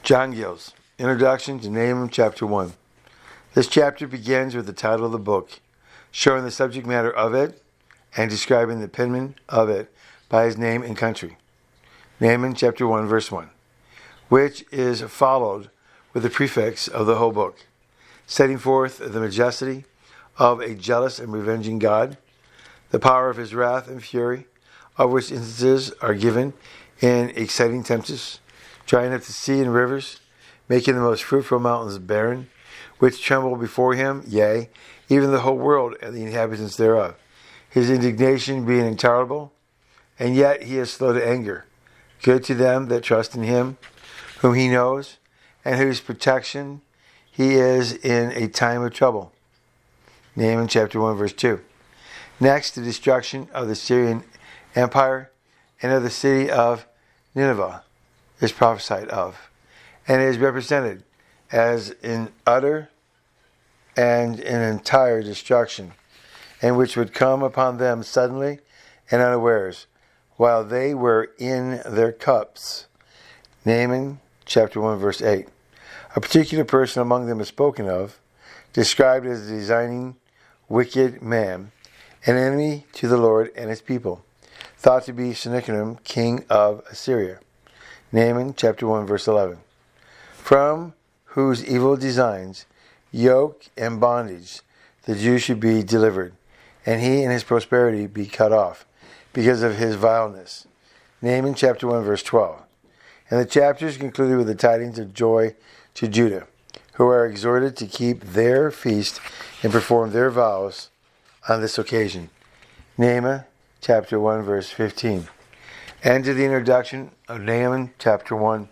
John Gill's Introduction to Nahum Chapter 1. This chapter begins with the title of the book, showing the subject matter of it and describing the penman of it by his name and country. Nahum Chapter 1, verse 1, which is followed with the prefix of the whole book, setting forth the majesty of a jealous and revenging God, the power of his wrath and fury, of which instances are given in exciting tempests, drying up the sea and rivers, making the most fruitful mountains barren, which tremble before him, yea, even the whole world and the inhabitants thereof. His indignation being intolerable, and yet he is slow to anger, good to them that trust in him, whom he knows, and whose protection he is in a time of trouble. Nahum chapter 1, verse 2. Next, the destruction of the Syrian Empire and of the city of Nineveh is prophesied of, and is represented as in utter and in entire destruction, and which would come upon them suddenly and unawares, while they were in their cups. Nahum chapter 1, verse 8. A particular person among them is spoken of, described as a designing, wicked man, an enemy to the Lord and his people, thought to be Sennacherib, king of Assyria. Nahum chapter 1, verse 11. From whose evil designs, yoke and bondage, the Jew should be delivered, and he and his prosperity be cut off, because of his vileness. Nahum chapter 1, verse 12. And the chapter is concluded with the tidings of joy to Judah, who are exhorted to keep their feast and perform their vows on this occasion. Nahum chapter 1, verse 15. And to the introduction of Nahum chapter 1,